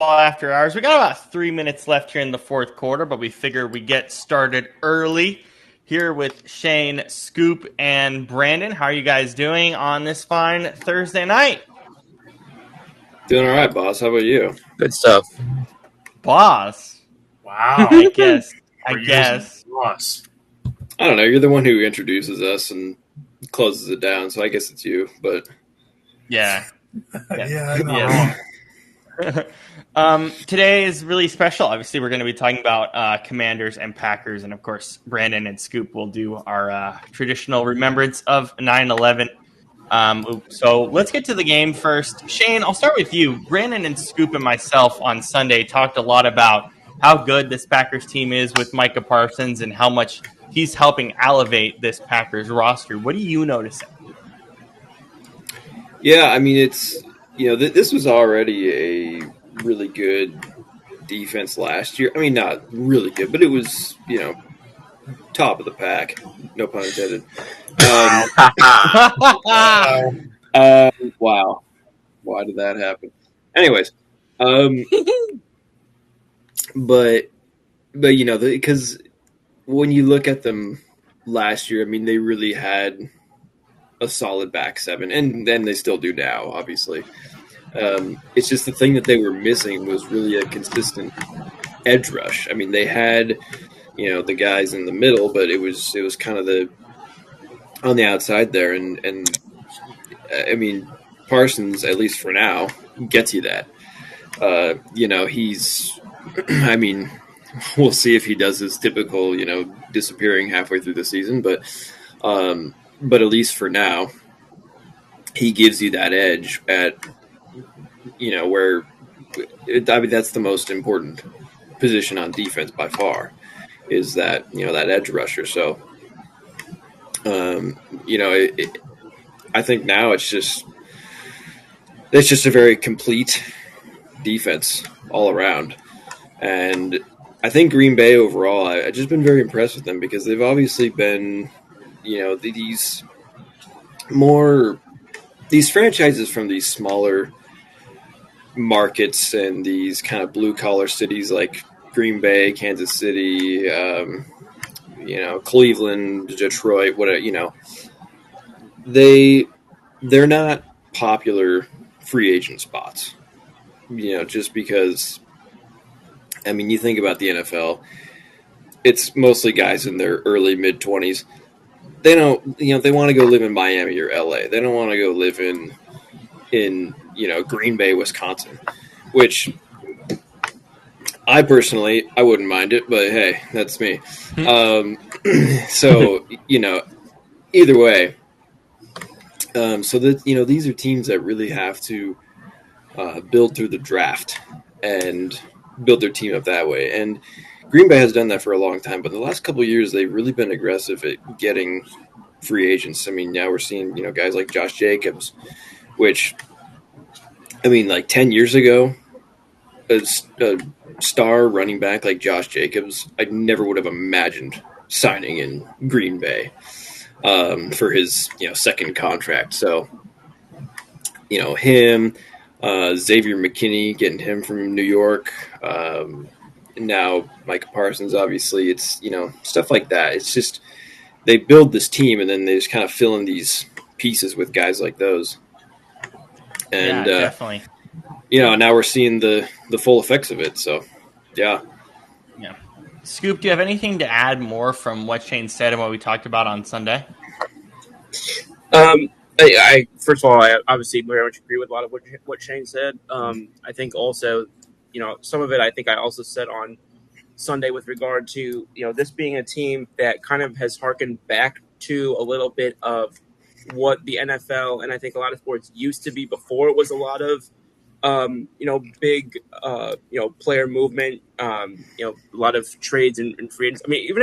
After hours. We got about 3 minutes left here in the fourth quarter, but we figured we get started early here with Shane, Scoop, and Brandon. How are you guys doing on this fine Thursday night? Doing all right, boss. How about you? Good stuff. Boss, Wow. I guess. I We're using guess. loss. I don't know. You're the one who introduces us and closes it down, so I guess it's you. But Yeah. Yeah, not Yes. wrong. Today is really special. Obviously, we're going to be talking about Commanders and Packers. And of course, Brandon and Scoop will do our traditional remembrance of 9/11. So let's get to the game first. Shane, I'll start with you. Brandon and Scoop and myself on Sunday talked a lot about how good this Packers team is with Micah Parsons and how much he's helping elevate this Packers roster. What are you noticing? yeah, I mean, it's this was already a really good defense last year. I mean, not really good, but it was top of the pack. No pun intended. Wow, why did that happen? Anyways, um, but because when you look at them last year, I mean, they really had a solid back seven, and then they still do now, obviously. It's just the thing that they were missing was really a consistent edge rush. I mean, they had the guys in the middle, but it was kind of the on the outside there, and I mean Parsons, at least for now, gets you that. He's I mean, we'll see if he does his typical disappearing halfway through the season, but at least for now, he gives you that edge at where I mean that's the most important position on defense by far is that that edge rusher. So um, I think now it's just a very complete defense all around, and I think Green Bay overall, I've just been very impressed with them because they've obviously been these more these franchises from these smaller markets and these kind of blue collar cities like Green Bay, Kansas City, Cleveland, Detroit, whatever, they they're not popular free agent spots. Just because I mean, you think about the NFL, it's mostly guys in their early mid 20s. They don't, they want to go live in Miami or LA. They don't want to go live in Green Bay, Wisconsin, which I personally I wouldn't mind it, but hey, that's me. Um, so either way, so that these are teams that really have to build through the draft and build their team up that way. And Green Bay has done that for a long time, but the last couple of years they've really been aggressive at getting free agents. I mean, now we're seeing guys like Josh Jacobs, which I mean, like 10 years ago, a star running back like Josh Jacobs, I never would have imagined signing in Green Bay for his second contract. So him, Xavier McKinney, getting him from New York. Now Micah Parsons, obviously, it's stuff like that. It's just they build this team and then they just kind of fill in these pieces with guys like those. Yeah, And definitely. now we're seeing the full effects of it. So yeah. Yeah. Scoop, do you have anything to add more from what Shane said and what we talked about on Sunday? I first of all, I obviously very much agree with a lot of what Shane said. I think also, some of it I think I also said on Sunday with regard to this being a team that kind of has harkened back to a little bit of what the NFL and I think a lot of sports used to be before it was a lot of big player movement, a lot of trades and free agents. I mean, even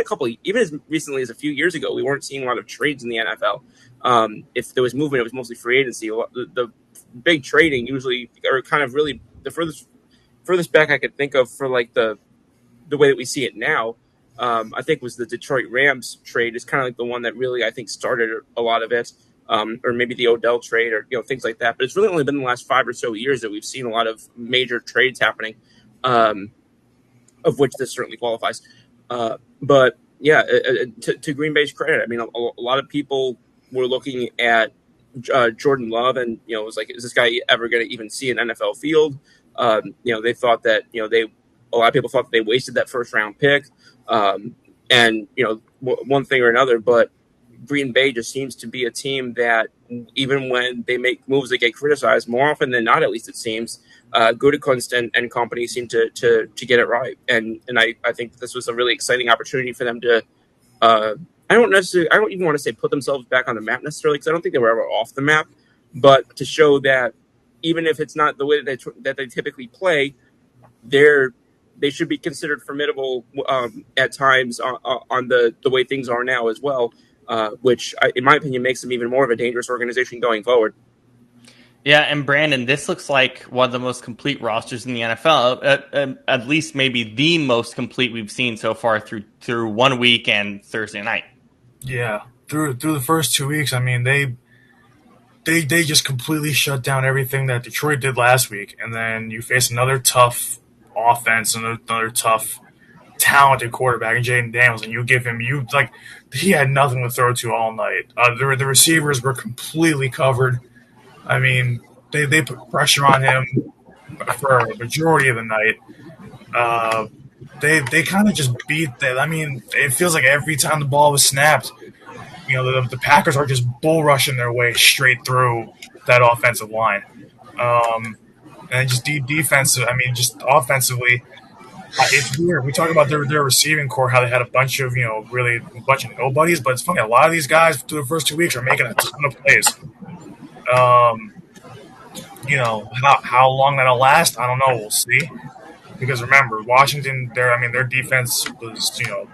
as recently as a few years ago, we weren't seeing a lot of trades in the NFL. If there was movement, it was mostly free agency. The big trading usually, or kind of really the furthest back I could think of for like the way that we see it now, I think was the Detroit Rams trade is kind of like the one that really I think started a lot of it. or maybe the Odell trade, or things like that. But it's really only been the last 5 or so years that we've seen a lot of major trades happening, of which this certainly qualifies. But yeah, to Green Bay's credit, I mean, a lot of people were looking at Jordan Love, and it was like, is this guy ever going to even see an NFL field? They thought that a lot of people thought that they wasted that first round pick, and one thing or another. But Green Bay just seems to be a team that, even when they make moves that get criticized, more often than not, at least it seems, Gutekunst and company seem to get it right. And I think this was a really exciting opportunity for them to. I don't even want to say put themselves back on the map necessarily, because I don't think they were ever off the map, but to show that even if it's not the way that they typically play, they should be considered formidable at times on the way things are now as well, which, in my opinion, makes them even more of a dangerous organization going forward. Yeah, and Brandon, this looks like one of the most complete rosters in the NFL, at least maybe the most complete we've seen so far through 1 week and Thursday night. Yeah, through the first 2 weeks, I mean, they just completely shut down everything that Detroit did last week, and then you face another tough offense and another tough, talented quarterback in Jaden Daniels, and he had nothing to throw to all night. The receivers were completely covered. I mean, they put pressure on him for a majority of the night. They kind of just beat that. I mean, it feels like every time the ball was snapped, the Packers are just bull rushing their way straight through that offensive line. And just defensive. I mean, just offensively, it's weird. We talk about their receiving core, how they had a bunch of nobodies, but it's funny. A lot of these guys through the first 2 weeks are making a ton of plays. How long that'll last, I don't know. We'll see. Because remember, Washington, their defense was,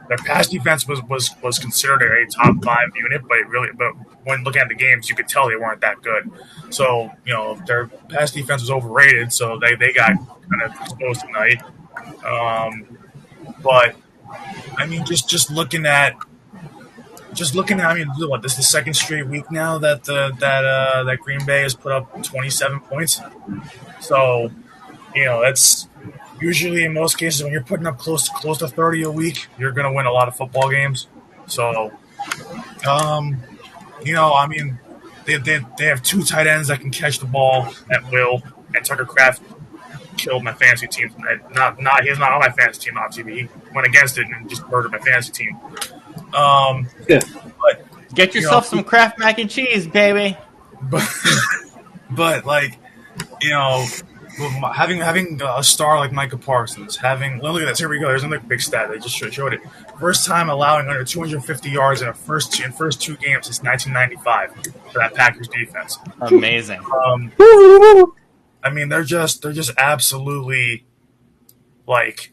their pass defense was considered a top 5 unit, but when looking at the games, you could tell they weren't that good. So, their pass defense was overrated, so they got kind of exposed tonight. But I mean, just looking at. I mean, what, this is the second straight week now that Green Bay has put up 27 points. So, that's usually, in most cases, when you're putting up close to 30 a week, you're going to win a lot of football games. So, I mean, they have 2 tight ends that can catch the ball at will, and Tucker Kraft killed my fantasy team tonight. He's not on my fantasy team, obviously, but he went against it and just murdered my fantasy team. But get yourself some Kraft mac and cheese, baby. But having a star like Micah Parsons, look at this. Here we go. There's another big stat. They just showed it. First time allowing under 250 yards in first 2 games since 1995 for that Packers defense. Amazing. I mean, they're just absolutely like.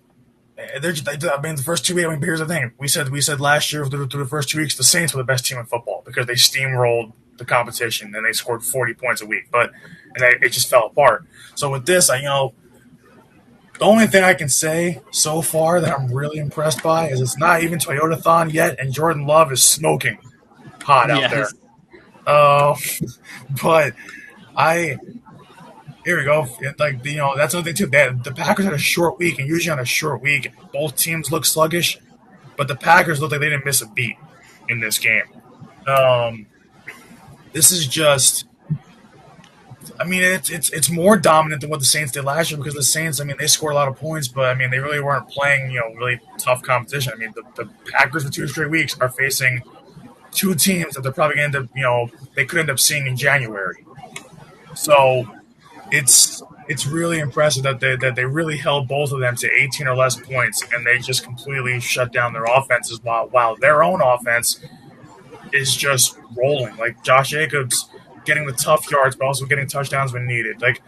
The first 2 weeks. I mean, here's the thing: we said last year through the first 2 weeks, the Saints were the best team in football because they steamrolled the competition and they scored 40 points a week. It just fell apart. So with this, the only thing I can say so far that I'm really impressed by is it's not even Toyota-thon yet, and Jordan Love is smoking hot out there. But here we go. That's another thing too. The Packers had a short week, and usually on a short week, both teams look sluggish. But the Packers look like they didn't miss a beat in this game. This is just. I mean, it's more dominant than what the Saints did last year because the Saints, I mean, they scored a lot of points, but I mean, they really weren't playing, really tough competition. I mean, the Packers for 2 straight weeks are facing 2 teams that they're probably going to end up, they could end up seeing in January. So. It's really impressive that they really held both of them to 18 or less points, and they just completely shut down their offenses while their own offense is just rolling. Like Josh Jacobs getting the tough yards, but also getting touchdowns when needed. Like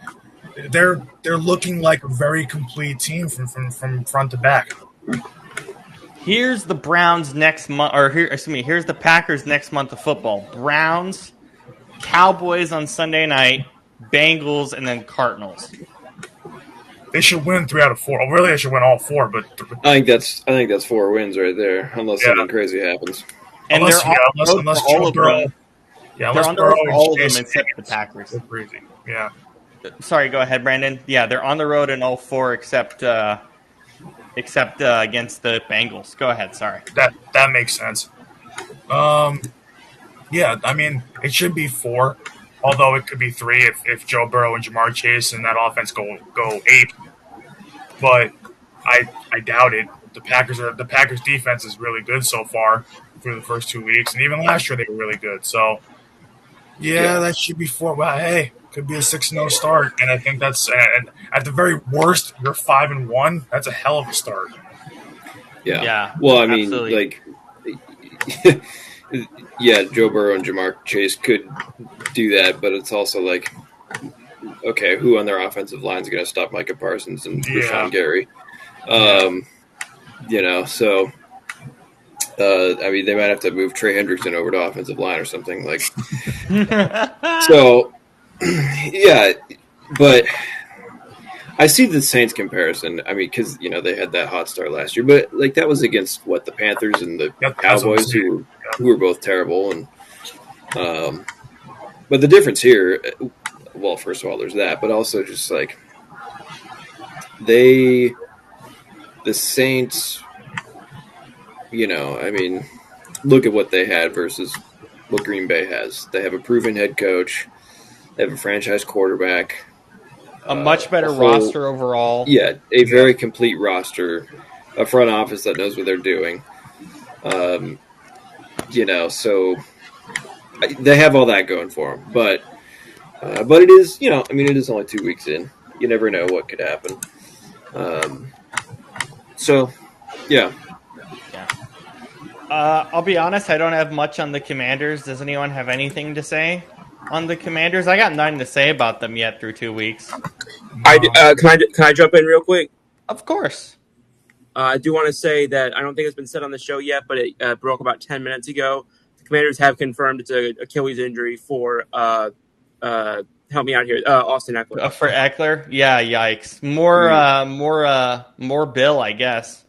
they're looking like a very complete team from front to back. Here's the Browns next month, here's the Packers next month of football. Browns, Cowboys on Sunday night. Bengals, and then Cardinals. They should win 3 out of 4. Well, really, they should win all 4. But I think that's 4 wins right there, unless something crazy happens. And unless Yeah, They're unless on the Burrow road for and all of them Chase except the Packers. go crazy. Yeah. Sorry, go ahead, Brandon. Yeah, they're on the road in all four except against the Bengals. Go ahead. Sorry. That makes sense. Yeah, I mean, it should be 4, although it could be 3 if Joe Burrow and Jamar Chase and that offense go ape. But I doubt it. The Packers defense is really good so far through the first 2 weeks, and even last year they were really good. So yeah, that should be 4. Well, hey, could be a 6-0 start, and I think that's and at the very worst you're 5-1. That's a hell of a start. Yeah, Well, I mean, absolutely. like, yeah, Joe Burrow and Jamar Chase could do that, but it's also like, okay, who on their offensive line is going to stop Micah Parsons and Rashawn Gary? You know, so I mean, they might have to move Trey Hendrickson over to offensive line or something like. So, yeah, but I see the Saints comparison. I mean, because they had that hot start last year, but like that was against the Panthers and the Cowboys, who were both terrible, and but the difference here, well, first of all, there's that, but also just like the Saints, I mean, look at what they had versus what Green Bay has. They have a proven head coach. They have a franchise quarterback. A much better roster overall. Yeah, a very complete roster. A front office that knows what they're doing. So they have all that going for them. But it is, I mean, it is only 2 weeks in. You never know what could happen. Yeah. I'll be honest, I don't have much on the Commanders. Does anyone have anything to say on the Commanders? I got nothing to say about them yet through 2 weeks. Can I jump in real quick? Of course. I do want to say that I don't think it's been said on the show yet, but it broke about 10 minutes ago. The Commanders have confirmed it's an Achilles injury for help me out here, Austin Eckler. For Eckler? Yeah, yikes. More Bill, I guess.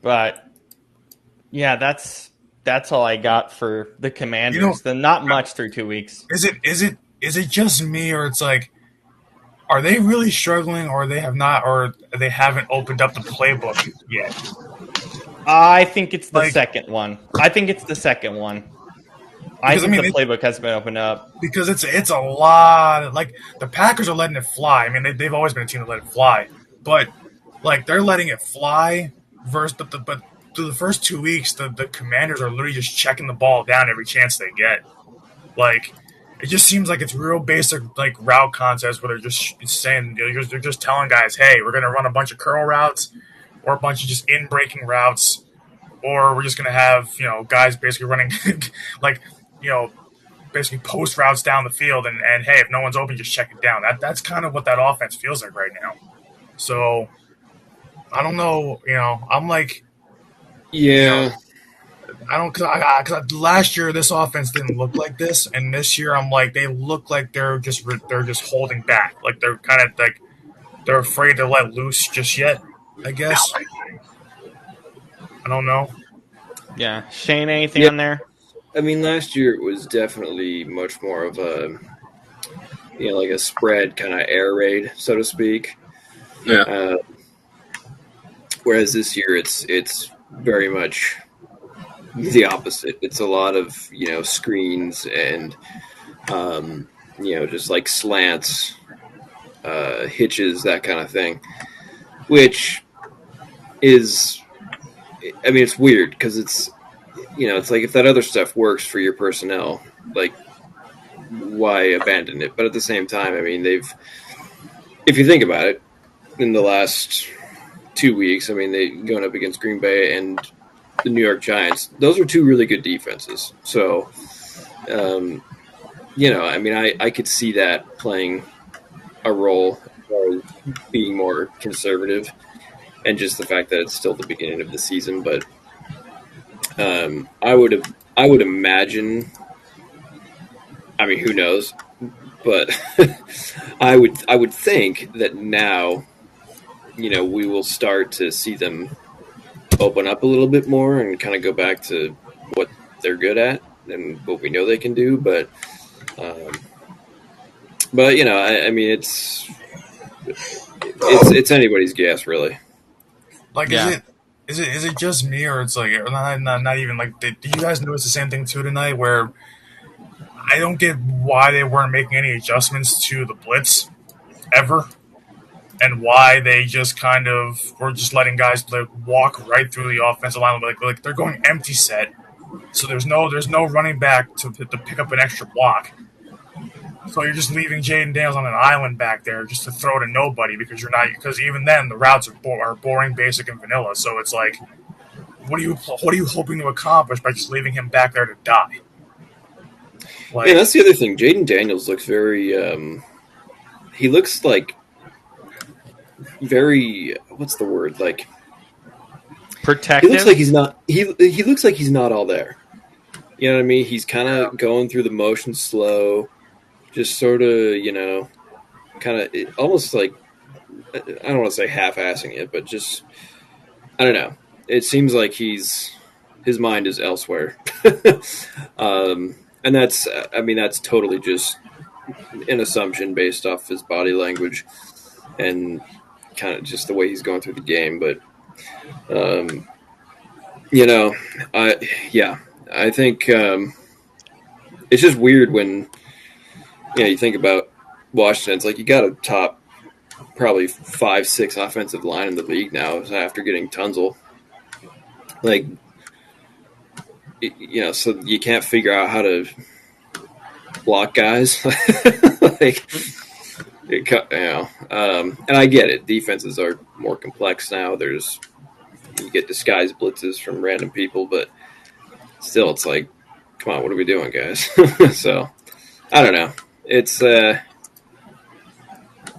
But yeah, that's all I got for the Commanders. Not much through 2 weeks. Is it just me, or it's like, are they really struggling, or they have not, or they haven't opened up the playbook yet? I think it's the second one. I think the playbook has been opened up because it's a lot. Like the Packers are letting it fly. I mean, they've always been a team to let it fly, but like they're letting it fly. But through the first 2 weeks, the Commanders are literally just checking the ball down every chance they get. Like, it just seems like it's real basic, like, route concepts where they're just saying, they're just telling guys, hey, we're going to run a bunch of curl routes or a bunch of just in-breaking routes, or we're just going to have, guys basically running, basically post routes down the field, and hey, if no one's open, just check it down. That's kind of what that offense feels like right now. So, I don't know, I'm like, yeah. I don't, cause last year this offense didn't look like this, and this year I'm like, they look like they're just holding back, like they're kind of like they're afraid to let loose just yet. I guess. I don't know. Yeah, Shane, anything on there? I mean, last year it was definitely much more of a, like a spread kind of air raid, so to speak. Yeah. Whereas this year it's very much the opposite. It's a lot of screens and just like slants, hitches, that kind of thing, which is, I mean, it's weird because it's like if that other stuff works for your personnel, like why abandon it? But at the same time, I mean, if you think about it, in the last 2 weeks, I mean, they going up against Green Bay and the New York Giants. Those are two really good defenses. So, I mean, I could see that playing a role or being more conservative, and just the fact that it's still the beginning of the season. But I would imagine. I mean, who knows? But I would think that now, we will start to see them open up a little bit more and kind of go back to what they're good at. and what we know they can do. But I mean, it's anybody's guess, really. Like, Yeah. is it just me, or it's like not even like? Did you guys notice the same thing too tonight? Where I don't get why they weren't making any adjustments to the blitz ever, and why they just kind of were just letting guys like walk right through the offensive line, like they're going empty set. So there's no running back to pick up an extra block. So you're just leaving Jaden Daniels on an island back there just to throw to nobody because even then the routes are boring, basic, and vanilla. So it's like, what are you hoping to accomplish by just leaving him back there to die? Like, Yeah, that's the other thing. Jaden Daniels looks very. He looks like very. What's the word? Like Protective. he looks like he's not. He looks like he's not all there. You know what I mean? He's kind of going through the motion slow, just sort of kind of almost like I don't want to say half-assing it, but just I don't know. It seems like his mind is elsewhere, and that's totally just an assumption based off his body language and kind of just the way he's going through the game. But I think it's just weird when you think about Washington. It's like you got a top probably 5-6 offensive line in the league now after getting Tunzel. Like, so you can't figure out how to block guys. Like, and I get it. Defenses are more complex now. You get disguised blitzes from random people, but still, it's like, come on, what are we doing, guys? So, I don't know. It's I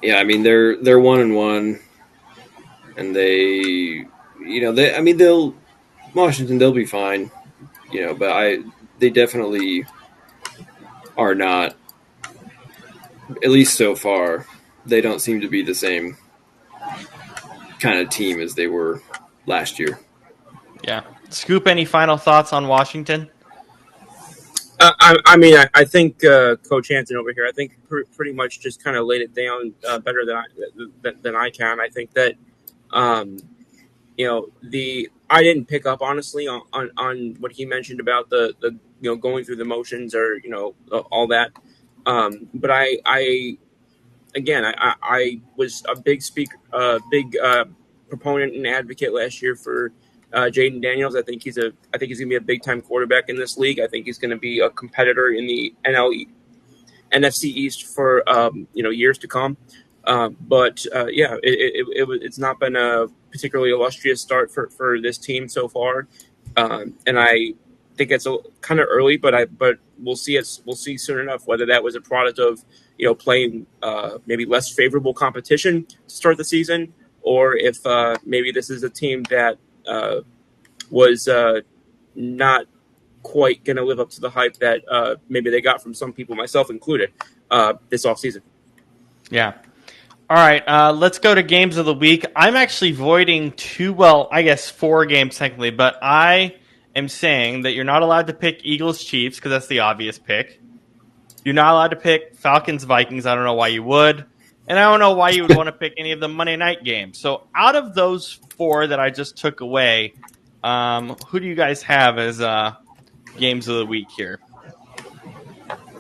mean, they're 1-1, and Washington, they'll be fine, but they definitely are not, at least so far. They don't seem to be the same kind of team as they were last year. Yeah. Scoop, any final thoughts on Washington? I think Coach Hanson over here, I think pretty much just kind of laid it down better than I can. I think that I didn't pick up honestly on what he mentioned about the going through the motions or all that. But I was a big proponent and advocate last year for Jaden Daniels. I think he's going to be a big time quarterback in this league. I think he's going to be a competitor in the NFC East for years to come. It's not been a particularly illustrious start for this team so far, and I think it's kind of early, but we'll see. We'll see soon enough whether that was a product of playing maybe less favorable competition to start the season, or if maybe this is a team that was not quite going to live up to the hype that maybe they got from some people, myself included, this offseason. Yeah. All right, let's go to games of the week. I'm actually voiding 4 games technically, but I am saying that you're not allowed to pick Eagles-Chiefs because that's the obvious pick. You're not allowed to pick Falcons-Vikings. I don't know why you would. And I don't know why you would want to pick any of the Monday night games. So out of those 4 that I just took away, who do you guys have as games of the week here?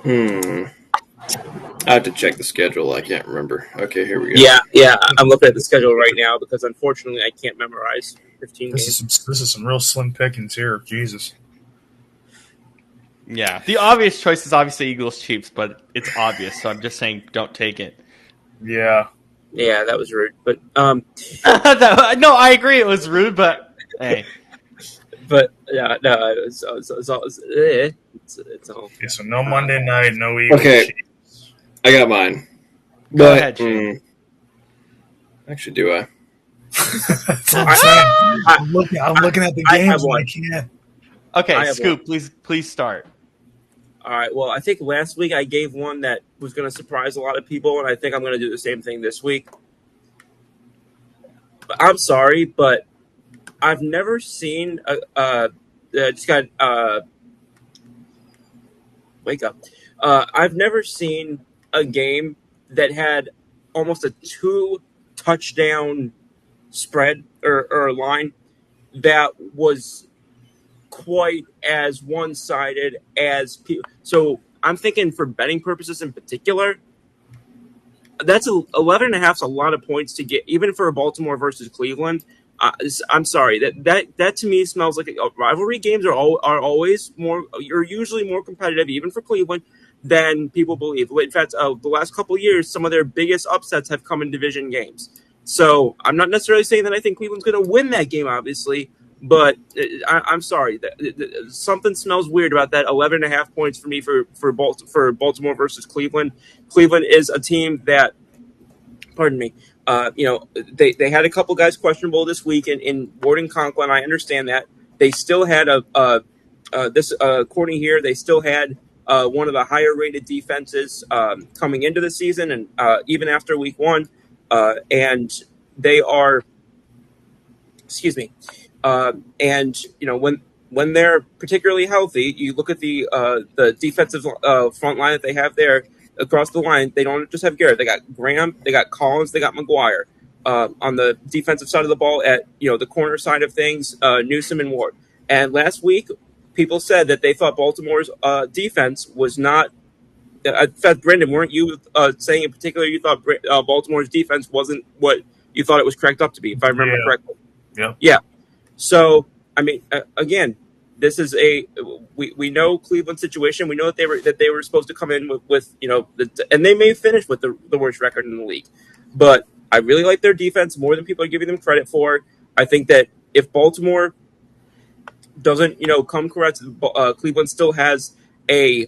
I have to check the schedule. I can't remember. Okay, here we go. Yeah. I'm looking at the schedule right now because unfortunately I can't memorize 15 games. This is some real slim pickings here. Jesus. Yeah, the obvious choice is obviously Eagles-Chiefs, but it's obvious, so I'm just saying don't take it. Yeah. Yeah, that was rude. But no, I agree it was rude, but hey. But yeah, no, it's all. Okay, so no Monday night, no Eagles. Okay, I got mine. Go ahead, Shane. Actually, do I? That's what I'm saying. I'm looking at the games and I can't. Okay, Scoop, please start. All right. Well, I think last week I gave one that was going to surprise a lot of people, and I think I'm going to do the same thing this week. But I'm sorry, but I've never seen just got wake up. I've never seen a game that had almost a 2 touchdown spread or line that was quite as one-sided as so I'm thinking for betting purposes in particular, that's 11 and a half is a lot of points to get, even for a Baltimore versus Cleveland. I'm sorry, that to me smells like rivalry games are always more, are usually more competitive, even for Cleveland, than people believe. In fact, the last couple of years, some of their biggest upsets have come in division games. So I'm not necessarily saying that I think Cleveland's going to win that game, obviously, but I'm sorry, something smells weird about that 11 and a half points for me for Baltimore versus Cleveland. Cleveland is a team that, pardon me, they had a couple guys questionable this week in Ward and Conklin. I understand that. They still had according here, they still had one of the higher rated defenses coming into the season and even after week one. And they are, excuse me, and when they're particularly healthy, you look at the defensive front line that they have there across the line. They don't just have Garrett. They got Graham, they got Collins, they got McGuire. On the defensive side of the ball, at the corner side of things, Newsom and Ward. And last week, people said that they thought Baltimore's defense was not. In fact, Brendan, weren't you saying in particular you thought Baltimore's defense wasn't what you thought it was cracked up to be, if I remember correctly? Yeah. So, I mean, again, this is we know Cleveland's situation. We know that they were supposed to come in with and they may finish with the worst record in the league, but I really like their defense more than people are giving them credit for. I think that if Baltimore doesn't come correct, Cleveland still has they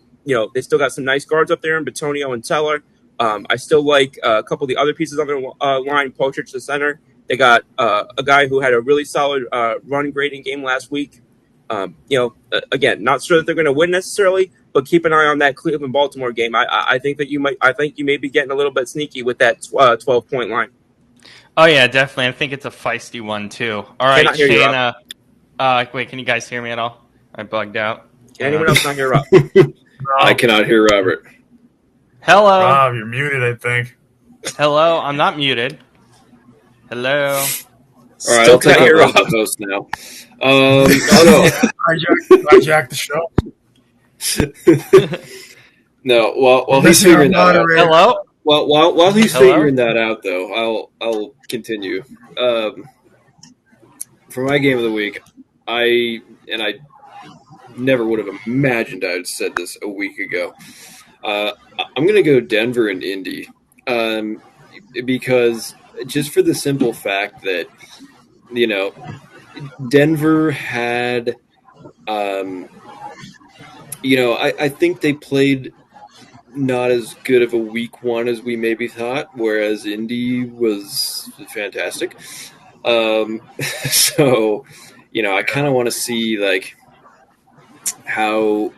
still got some nice guards up there in Batonio and Teller. I still like a couple of the other pieces on their line. Pochich, the center. They got a guy who had a really solid run grading game last week. Again, not sure that they're going to win necessarily, but keep an eye on that Cleveland-Baltimore game. I think that you may be getting a little bit sneaky with that 12-point line. Oh yeah, definitely. I think it's a feisty one too. All right, Shayna. Wait, can you guys hear me at all? I bugged out. Can anyone else not hear Rob? I cannot hear Robert. Hello. Rob, you're muted, I think. Hello, I'm not muted. Hello. All right, I'll take over as the host now. Hijack the show. No, while he's figuring that out. Hello. While he's figuring that out, though, I'll continue. For my game of the week, I never would have imagined I had said this a week ago. I'm going to go Denver and Indy, because just for the simple fact that Denver had, I think they played not as good of a week one as we maybe thought, whereas Indy was fantastic. So, I kind of want to see how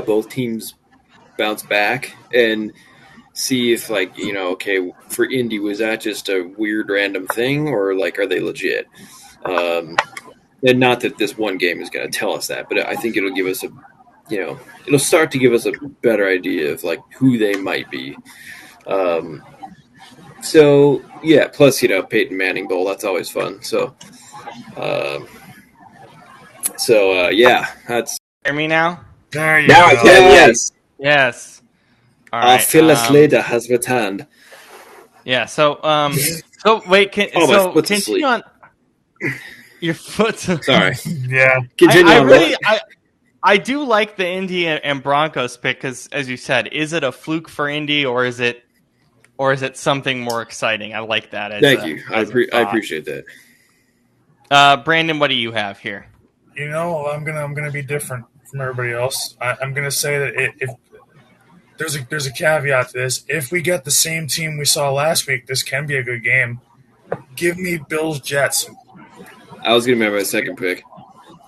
both teams bounce back and see if okay, for Indy, was that just a weird random thing, or are they legit? And not that this one game is going to tell us that, but I think it'll give us it'll start to give us a better idea of who they might be. So yeah, plus Peyton Manning Bowl, that's always fun. So yeah, that's. Hear me now? There you Now go. I can, yes. All right. Phyllis Leda has returned. Yeah. So wait. Foot's Continue on. Your foot. Sorry. Yeah. Continue on. I do like the Indy and Broncos pick because, as you said, is it a fluke for Indy or is it something more exciting? I like that. Thank you. I appreciate that. Brandon, what do you have here? I'm gonna be different from everybody else. I'm gonna say that if there's a caveat to this. If we get the same team we saw last week, this can be a good game. Give me Bills Jets. I was gonna remember a second pick.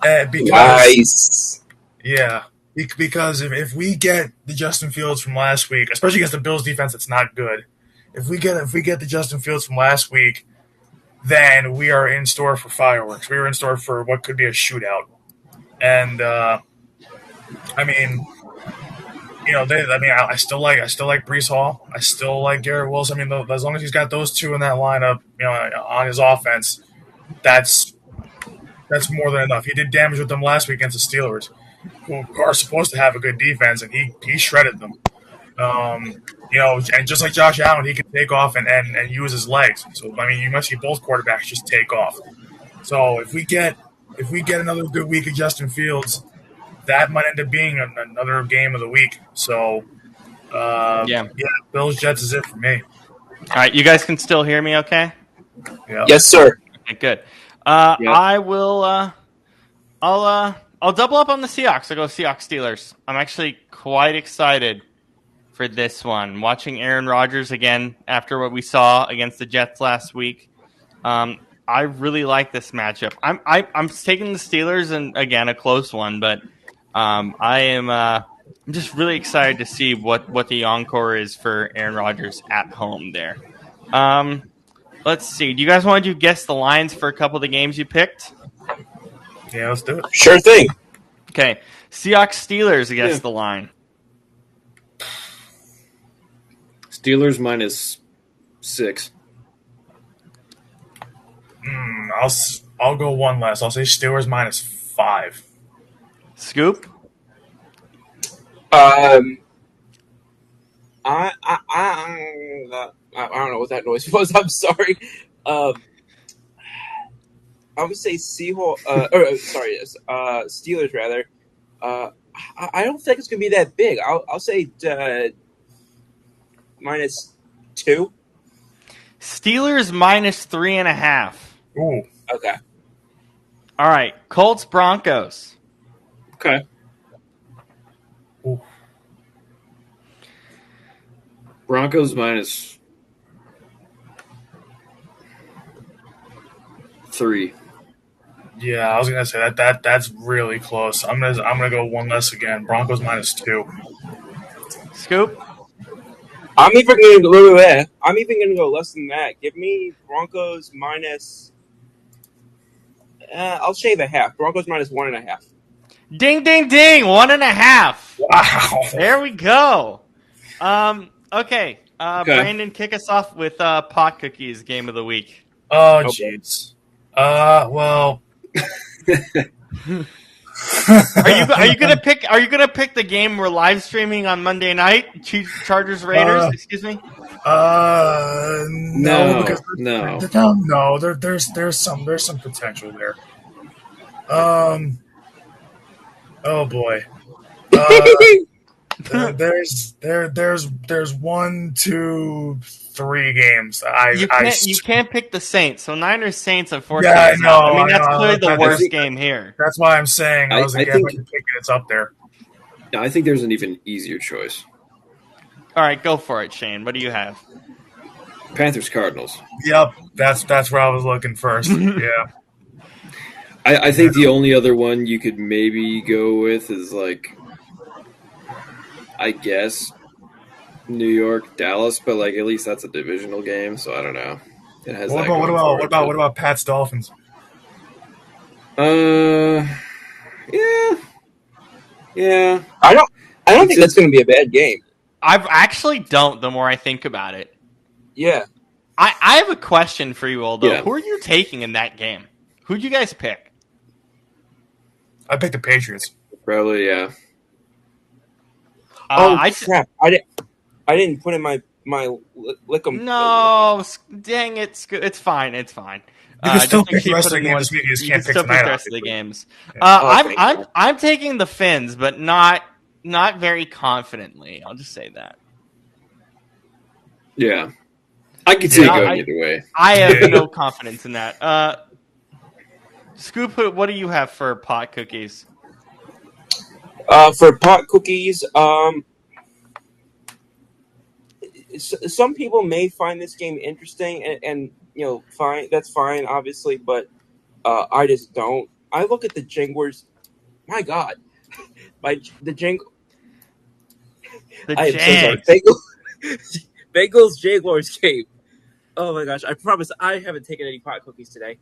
Nice. Yeah, because if we get the Justin Fields from last week, especially against the Bills defense, that's not good. If we get the Justin Fields from last week, then we are in store for fireworks. We are in store for what could be a shootout. And I still like Brees Hall. I still like Garrett Wilson. I mean, as long as he's got those two in that lineup, on his offense, that's more than enough. He did damage with them last week against the Steelers, who are supposed to have a good defense, and he shredded them. And just like Josh Allen, he can take off and use his legs. So I mean, you must see both quarterbacks just take off. So if we get another good week of Justin Fields, that might end up being another game of the week. So yeah, Bills Jets is it for me. All right, you guys can still hear me, okay? Yeah. Yes, sir. Okay, good. I will. I'll double up on the Seahawks. I'll go Seahawks Steelers. I'm actually quite excited for this one. Watching Aaron Rodgers again after what we saw against the Jets last week. I really like this matchup. I'm taking the Steelers, and again a close one, but I'm just really excited to see what the encore is for Aaron Rodgers at home there. Let's see. Do you guys want to guess the lines for a couple of the games you picked? Yeah, let's do it. Sure thing. Okay. Seahawks Steelers against the line. Steelers -6. I'll go one less. I'll say Steelers -5. Scoop? I don't know what that noise was. I'm sorry. I would say Steelers rather. I don't think it's gonna be that big. I'll say -2. Steelers -3.5. Ooh. Okay. All right. Colts Broncos. Okay. Ooh. Broncos -3. Yeah, I was gonna say that's really close. I'm gonna go one less again. Broncos -2. Scoop? I'm even gonna go less than that. Give me Broncos minus. I'll shave a half. Broncos -1.5. Ding, ding, ding. 1.5. Wow. There we go. Okay. Brandon, kick us off with pot cookies game of the week. Oh, jeez. Well. Are you gonna pick the game we're live streaming on Monday night? Chargers Raiders. Excuse me. No, because no. There's some potential there. Oh boy. There's 1, 2, 3 games. You can't pick the Saints. So Niners Saints, unfortunately. Yeah, I know. I mean, that's clearly the worst think- game here. That's why I'm saying I think it's up there. No, I think there's an even easier choice. All right, go for it, Shane. What do you have? Panthers Cardinals. Yep, that's where I was looking first. Yeah. I think the only other one you could maybe go with is I guess New York, Dallas, but at least that's a divisional game, so I don't know. It has. What about Pats Dolphins? Yeah. I don't think that's going to be a bad game. I actually don't. The more I think about it, Yeah. I have a question for you all though. Yeah. Who are you taking in that game? Who'd you guys pick? I picked the Patriots. Probably, yeah. Crap! I didn't put in my Lickum. No, dang it! It's fine. It's fine. You can still just pick the keep rest of the putting games one- this week. You just you can't can pick still tonight. the rest of the games. Okay. I'm taking the Finns, but not very confidently. I'll just say that. Yeah. I could see it Yeah, going either way. I have no confidence in that. Scoop, what do you have for pot cookies? For pot cookies, some people may find this game interesting, and fine. That's fine, obviously, but I just don't. I look at the Jaguars. My God, the Jaguars. The I am Jags. so sorry. Bengals Jaguars game. Oh my gosh! I promise I haven't taken any pot cookies today.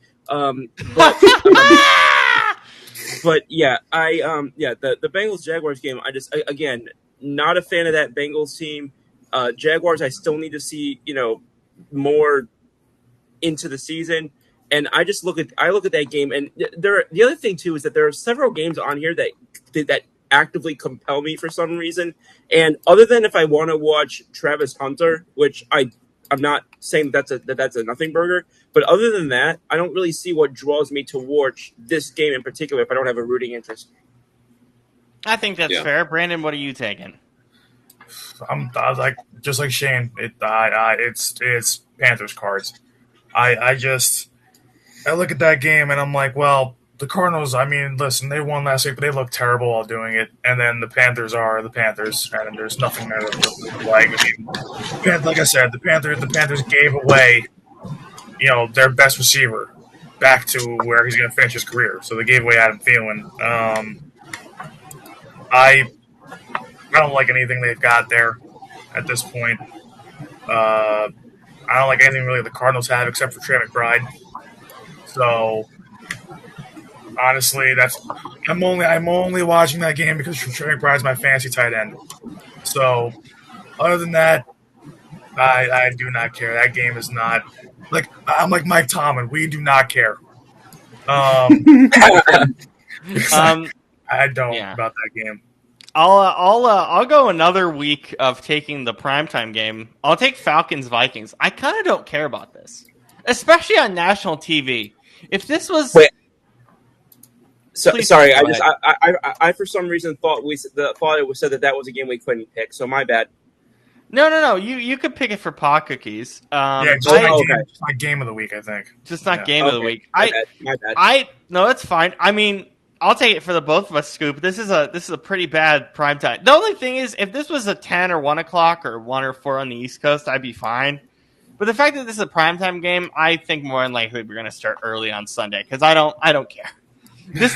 But yeah, the Bengals Jaguars game. I just again, not a fan of that Bengals team. Jaguars, I still need to see, more into the season. And I look at that game, and the other thing too is that there are several games on here that actively compel me for some reason. And other than if I want to watch Travis Hunter, which I'm not saying that's a nothing burger, but other than that, I don't really see what draws me to watch this game in particular if I don't have a rooting interest. I think that's fair. Brandon, what are you taking? I like just like Shane. It's Panthers cards. I look at that game and I'm like, well, the Cardinals. I mean, listen, they won last week, but they look terrible while doing it. And then the Panthers are the Panthers, and there's nothing there that like. I mean, like I said, the Panthers gave away, their best receiver back to where he's going to finish his career. So they gave away Adam Thielen. I don't like anything they've got there at this point. I don't like anything really the Cardinals have except for Trey McBride. So honestly, I'm only watching that game because Trey McBride's my fantasy tight end. So other than that, I do not care. That game is not I'm like Mike Tomlin. We do not care. I don't about that game. I'll go another week of taking the primetime game. I'll take Falcons Vikings. I kind of don't care about this, especially on national TV. If this was sorry, I for some reason thought it was said that was a game we couldn't pick. So my bad. No. You could pick it for pot cookies. Just not game of the week, I think. Just not game of the week. My bad. No, that's fine. I mean, I'll take it for the both of us, Scoop. This is a pretty bad primetime. The only thing is, if this was a 10 or 1 o'clock or 1 or 4 on the East Coast, I'd be fine. But the fact that this is a primetime game, I think more than likely we're going to start early on Sunday because I don't care. This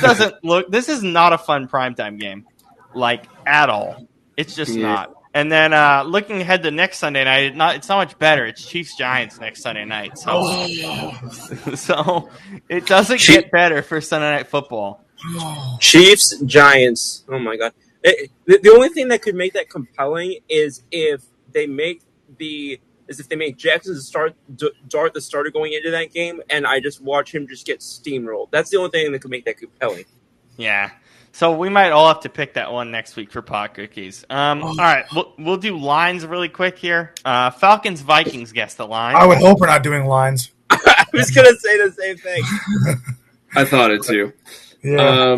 this is not a fun primetime game, at all. It's just not. And then looking ahead to next Sunday night, it's not much better. It's Chiefs-Giants next Sunday night. So, so it doesn't get better for Sunday Night Football. Chiefs, Giants. Oh my God! The only thing that could make that compelling is if they make Jackson Dart the starter going into that game, and I just watch him just get steamrolled. That's the only thing that could make that compelling. Yeah. So we might all have to pick that one next week for pot cookies. All right, we'll do lines really quick here. Falcons Vikings guess the line. I would hope we're not doing lines. I was gonna say the same thing. I thought it too. Yeah.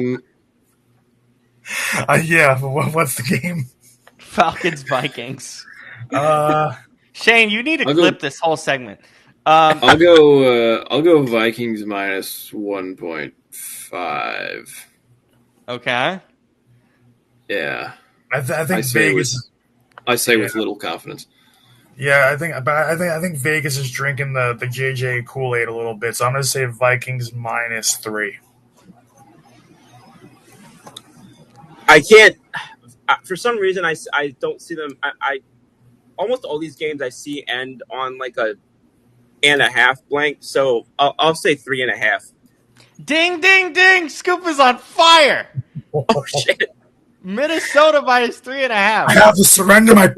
But what's the game? Falcons Vikings. Shane, you need to clip this whole segment. I'll go Vikings minus 1.5. Okay. Yeah. I think Vegas. I say with little confidence. Yeah, I think Vegas is drinking the JJ Kool-Aid a little bit, so I'm going to say Vikings minus 3. I can't. For some reason, I don't see them. I almost all these games I see end on a and a half blank. So I'll say 3.5. Ding, ding, ding! Scoop is on fire. Oh shit! Minnesota minus 3.5. I have to surrender my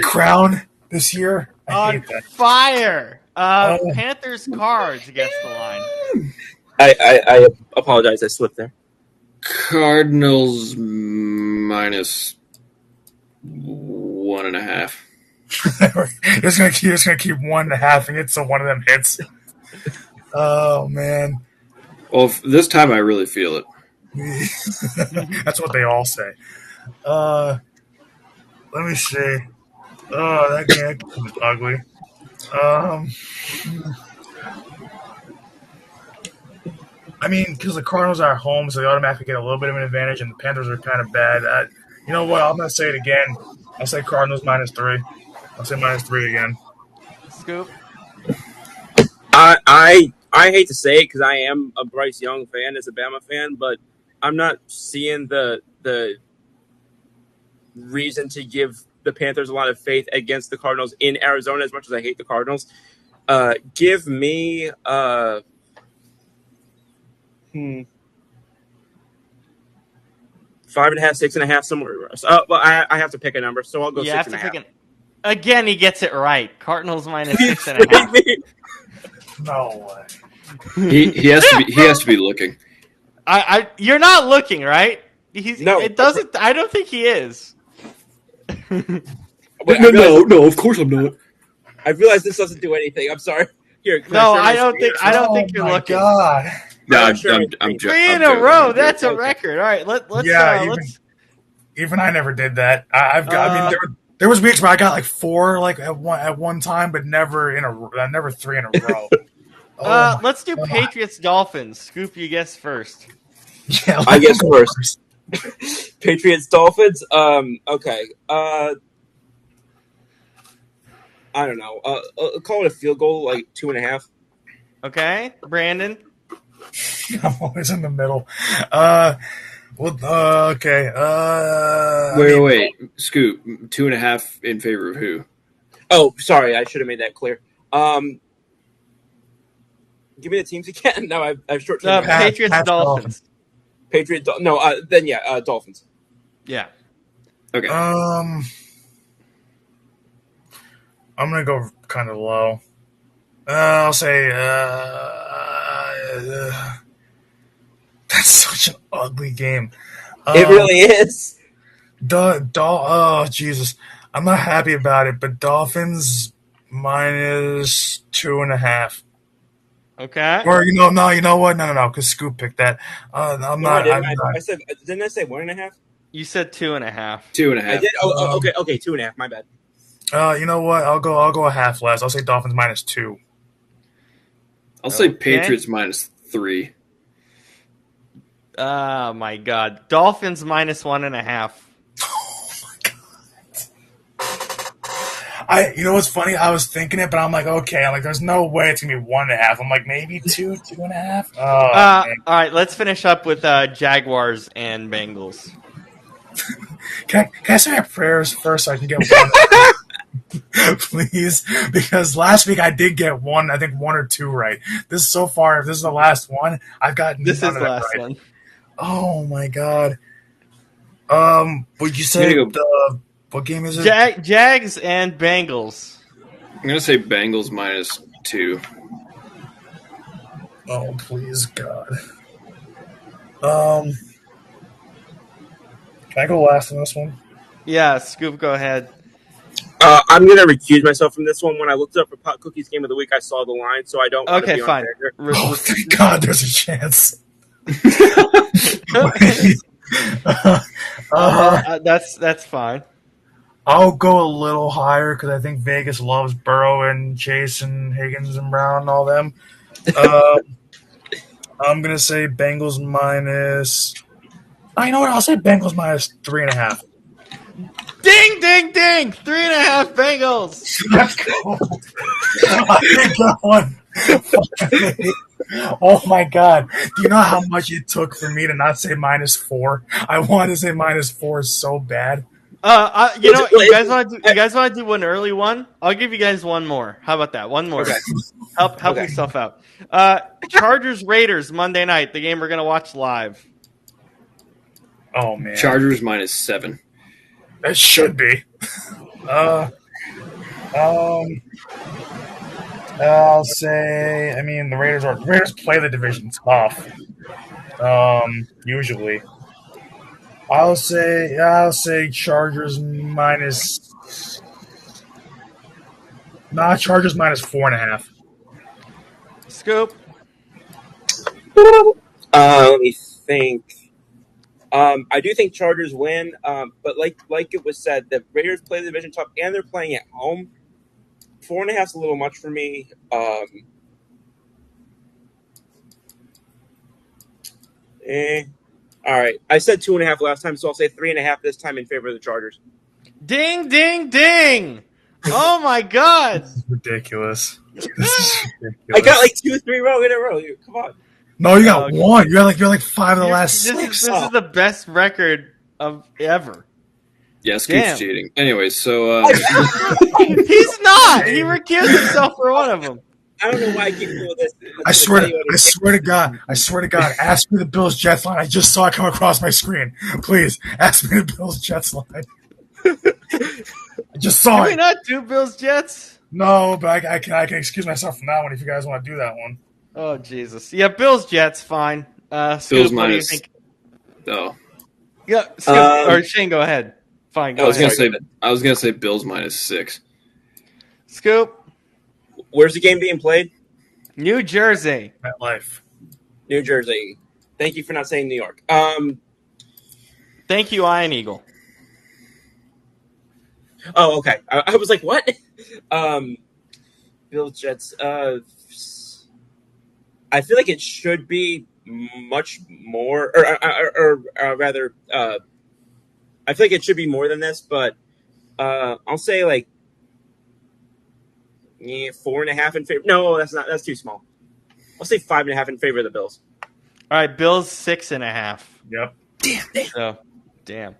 crown this year. I hate that. Fire. Panthers Cards against the line. I apologize. I slipped there. Cardinals minus 1.5. You're just gonna keep 1.5 and so one of them hits. Oh man. Well, this time I really feel it. That's what they all say. Let me see. Oh, that game was ugly. I mean, because the Cardinals are at home, so they automatically get a little bit of an advantage, and the Panthers are kind of bad. You know what? I'm going to say it again. I'll say Cardinals minus 3. I'll say minus 3 again. Scoop? I hate to say it because I am a Bryce Young fan as a Bama fan, but I'm not seeing the reason to give the Panthers a lot of faith against the Cardinals in Arizona as much as I hate the Cardinals. Give me 5.5, 6.5, somewhere. Well, I have to pick a number, so I'll go You 6.5. have to pick an. Again, he gets it right. Cardinals minus 6.5. No way. He has to be looking. You're not looking, right? No. It doesn't. I don't think he is. Wait, No, of course I'm not. I realize this doesn't do anything. I'm sorry. Here, can No, share my I don't screen? think. I don't think you're my looking. God. No, I'm I'm sure I'm, it's I'm, three jo- Three I'm in a joking. row. I'm That's a joking. record. All right, let's. Yeah, Let's. Even I never did that. I mean, there was weeks where I got like 4 like at one time, but never never 3 in a row. Let's do God. Patriots Dolphins. Scoop, you guess first. Yeah, I guess go first. Patriots Dolphins. Okay. I don't know. Call it a field goal, like 2.5. Okay, Brandon. I'm always in the middle. Okay. Wait. Scoop, 2.5 in favor of who? Oh, sorry. I should have made that clear. Give me the teams again. No, I've short term. Patriots Pats, Dolphins. Patriots. No. Then yeah. Dolphins. Yeah. Okay. I'm gonna go kind of low. I'll say that's such an ugly game. It really is. Oh Jesus, I'm not happy about it. But Dolphins minus 2.5. Okay. Or you know what? No, because Scoop picked that. I'm No, not. I I'm didn't. not. I said. Didn't I say 1.5? You said 2.5. 2.5. I did. Oh, okay. 2.5. My bad. You know what? I'll go a half less. I'll say Dolphins minus 2. I'll say Okay. Patriots minus 3. Oh my God. Dolphins minus 1.5. You know what's funny? I was thinking it, but I'm like, okay. I'm like, there's no way it's gonna be 1.5. I'm like, maybe 2.5. Oh, man. All right, let's finish up with Jaguars and Bengals. Can I say my prayers first so I can get one? Please, because last week I did get one. I think 1 or 2 right. This so far, if this is the last one, I've got This none is of the them last right. one. Oh my God. Would you say I'm gonna what game is it? Jags and Bengals. I'm going to say Bengals minus 2. Oh please, God. Can I go last on this one? Yeah, Scoop, go ahead. I'm gonna recuse myself from this one. When I looked up for Pot Cookie's game of the week, I saw the line, so I don't want to Okay, be on fine. there. Oh, thank God, there's a chance. That's fine. I'll go a little higher because I think Vegas loves Burrow and Chase and Higgins and Brown and all them. I'm gonna say Bengals minus. Oh, you know what? I'll say Bengals minus 3.5. Ding, ding, ding! 3.5 Bengals. Let's go. I think that one. Oh my God! Do you know how much it took for me to not say minus 4? I wanted to say minus 4 so bad. You know, you guys want to do one early one? I'll give you guys one more. How about that? One more. Okay. Help Okay. yourself out. Chargers Raiders Monday night. The game we're gonna watch live. Oh man, Chargers minus 7. that should be. I'll say. I mean, the Raiders play the division tough. Usually. I'll say Chargers minus. Nah, Chargers minus 4.5. Scoop. Let me think. I do think Chargers win, but like it was said, the Raiders play the division tough, and they're playing at home. 4.5 is a little much for me. All right. I said 2.5 last time, so I'll say 3.5 this time in favor of the Chargers. Ding, ding, ding! Oh my God! Ridiculous. This is ridiculous. I got like 2 or 3 row in a row. Come on. No, you got Okay. one. You're like 5 of the last This 6. is the best record of ever. Yeah, Scoop's Damn. cheating. Anyways, so He's not. He recused himself for one of them. I don't know why I keep doing this. I swear to God, ask me the Bills Jets line. I just saw it come across my screen. Please, ask me the Bills Jets line. I just saw Can we it. not do Bills Jets? No, but I can excuse myself from that one if you guys want to do that one. Oh Jesus! Yeah, Bills Jets fine. Bills Scoop, what do you minus. think? Oh, Yeah, Scoop or Shane, go ahead. Fine, I go was ahead. gonna say Bills minus 6. Scoop, Where's the game being played? New Jersey. MetLife. New Jersey. Thank you for not saying New York. Thank you, Iron Eagle. Oh, okay. I was like, what? Bills Jets. I feel like it should be much more, or rather, I feel like it should be more than this. But I'll say like 4.5 in favor. No, that's not. That's too small. I'll say 5.5 in favor of the Bills. All right, Bills 6.5. Yep. So, damn.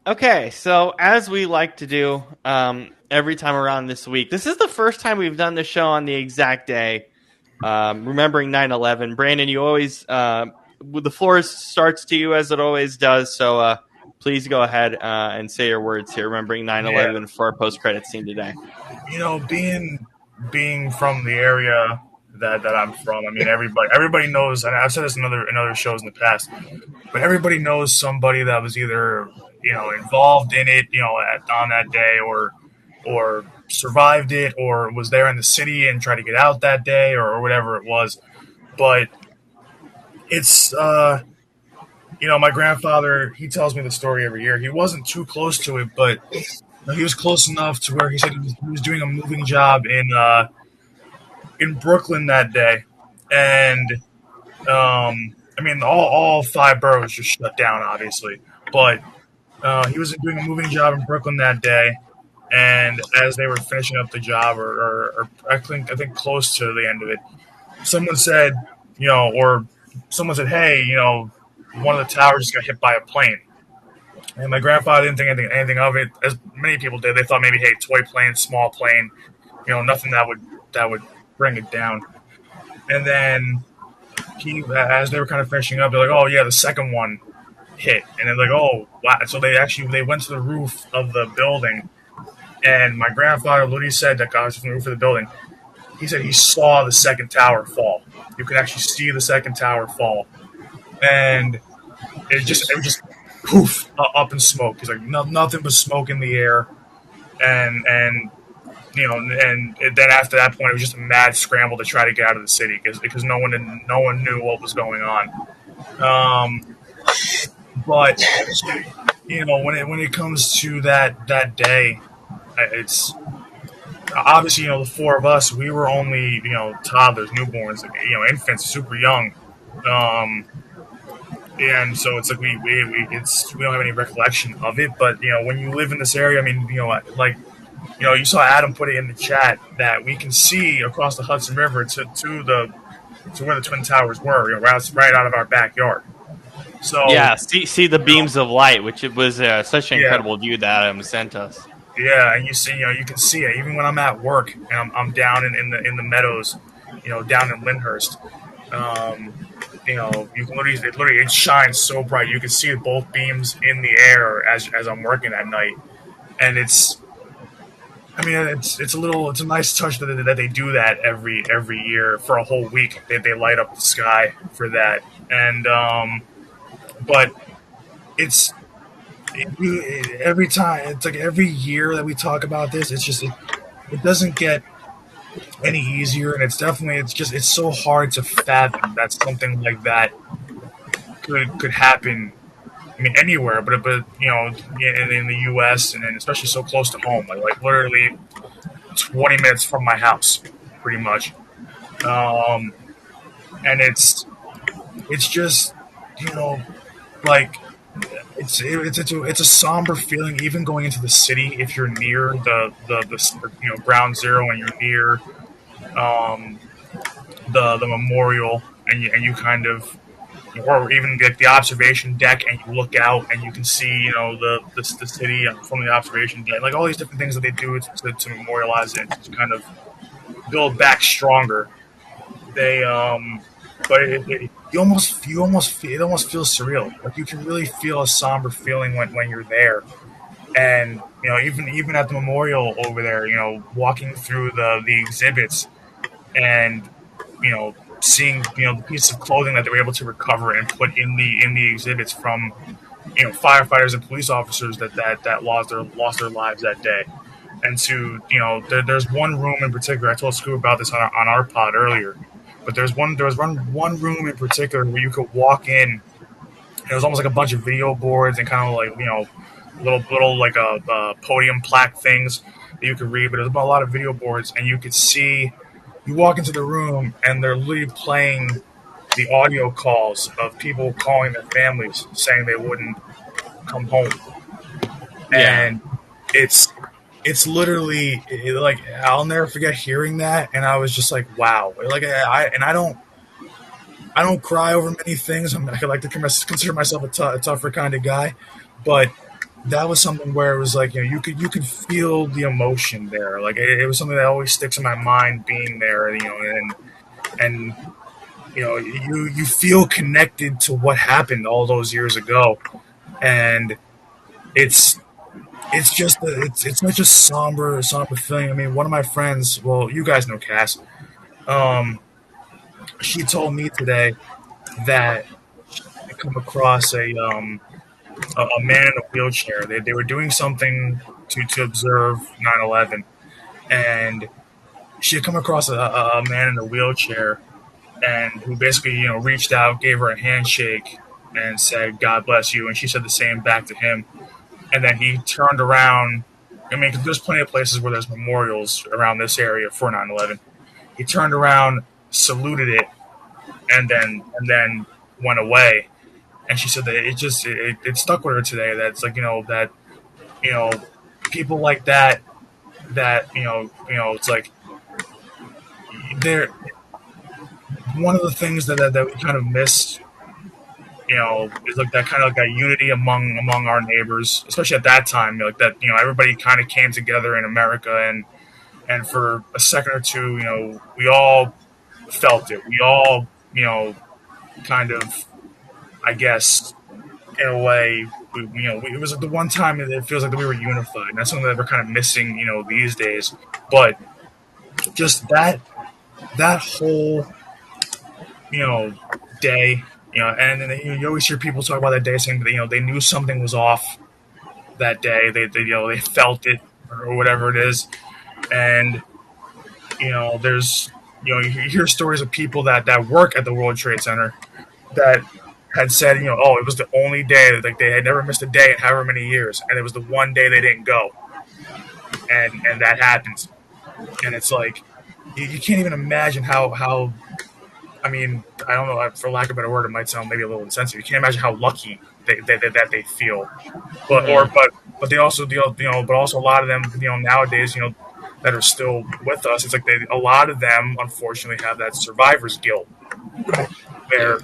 Okay, so as we like to do every time around this week, this is the first time we've done the show on the exact day, remembering 9/11. Brandon, you always the floor starts to you as it always does. So please go ahead and say your words here, remembering 9/11 for our post-credit scene today. You know, being from the area that I'm from, I mean, everybody knows, and I've said this in other shows in the past, but everybody knows somebody that was either involved in it, on that day, or survived it, or was there in the city and tried to get out that day, or whatever it was. But it's my grandfather, he tells me the story every year. He wasn't too close to it, but he was close enough to where he said he was doing a moving job in Brooklyn that day, and I mean all 5 boroughs just shut down, obviously, but he was doing a moving job in Brooklyn that day, and as they were finishing up the job, or I think close to the end of it, someone said, hey, one of the towers just got hit by a plane. And my grandfather didn't think anything of it, as many people did. They thought maybe, hey, toy plane, small plane, nothing that would bring it down. And then as they were kind of finishing up, they're like, oh yeah, the second one hit, and they're like, oh wow. So they went to the roof of the building, and my grandfather literally said that guy was from the roof of the building. He said he saw the second tower fall. You could actually see the second tower fall, and it was just poof, up in smoke. He's like, nothing but smoke in the air, and then after that point, it was just a mad scramble to try to get out of the city because no one knew what was going on. But when it comes to that day, it's obviously the 4 of us, we were only toddlers, newborns, infants, super young. And so it's like we don't have any recollection of it. But when you live in this area, I mean, you saw Adam put it in the chat that we can see across the Hudson River to where the Twin Towers were, right out of our backyard. So yeah, see the beams of light, which it was such an incredible view that Adam sent us. Yeah, and you can see it even when I'm at work and I'm down in the meadows, down in Lyndhurst. You can literally it shines so bright. You can see both beams in the air as I'm working at night, and it's a nice touch that they do that every year for a whole week. They light up the sky for that, and but it's every time. It's like every year that we talk about this, it's just it doesn't get any easier, and it's so hard to fathom that something like that could happen. I mean, anywhere, but in the U.S. and then especially so close to home, like literally 20 minutes from my house, pretty much. And it's just like it's a somber feeling even going into the city if you're near the ground zero and you're near the memorial and you kind of, or even get the observation deck and you look out and you can see the city from the observation deck, like all these different things that they do to memorialize it, to kind of build back stronger. They but you almost it almost feels surreal. Like you can really feel a somber feeling when you're there. And even at the memorial over there, walking through the exhibits and seeing the piece of clothing that they were able to recover and put in the exhibits from firefighters and police officers that lost their lives that day. And there's one room in particular. I told Scoop about this on our pod earlier, but there was one room in particular where you could walk in. It was almost like a bunch of video boards and kind of like little like a podium plaque things that you could read. But there's a lot of video boards, and you could see. You walk into the room, and they're literally playing the audio calls of people calling their families saying they wouldn't come home. Yeah. And it's literally like I'll never forget hearing that, and I was just like, wow. Like I don't cry over many things. I like to consider myself a tougher kind of guy, but that was something where it was like you could feel the emotion there. Like it was something that always sticks in my mind being there. And you feel connected to what happened all those years ago, and it's such a somber feeling. I mean, one of my friends, well, you guys know Cass. She told me today that she had come across a man in a wheelchair. They were doing something to observe 9/11, and she had come across a man in a wheelchair, and who basically reached out, gave her a handshake, and said, "God bless you," and she said the same back to him. And then he turned around. I mean, 'cause there's plenty of places where there's memorials around this area for 9/11. He turned around, saluted it, and then went away. And she said that it stuck with her today. That's like that people like that it's like they're one of the things that we kind of miss. Is like that kind of like that unity among our neighbors, especially at that time. Like that, everybody kind of came together in America, and for a second or two, we all felt it. We all, kind of, I guess, in a way, it was the one time that it feels like that we were unified. And that's something that we're kind of missing, these days. But just that whole, day. And then you always hear people talk about that day saying that they knew something was off that day. They felt it or whatever it is, and there's you hear stories of people that work at the World Trade Center that had said oh, it was the only day like they had never missed a day in however many years, and it was the one day they didn't go, and that happens, and it's like you can't even imagine how. I mean, I don't know. For lack of a better word, it might sound maybe a little insensitive. You can't imagine how lucky that they feel, but they also but also a lot of them nowadays that are still with us. It's like a lot of them unfortunately have that survivor's guilt, where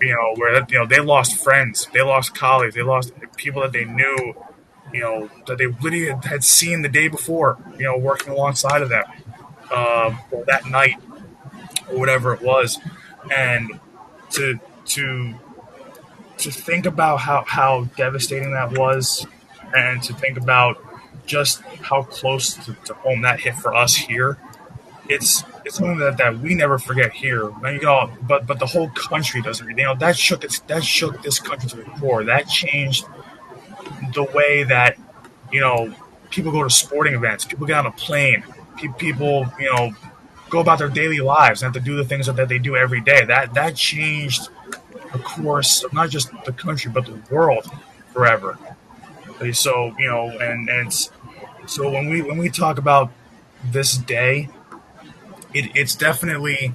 they lost friends, they lost colleagues, they lost people that they knew, that they literally had seen the day before, working alongside of them, or that night or whatever it was. And to think about how devastating that was, and to think about just how close to home that hit for us here, it's something that we never forget here. But the whole country doesn't. That shook this country to the core. That changed the way that people go to sporting events, people get on a plane, people go about their daily lives and have to do the things that they do every day. That changed the course of not just the country but the world forever. So so when we talk about this day, it's definitely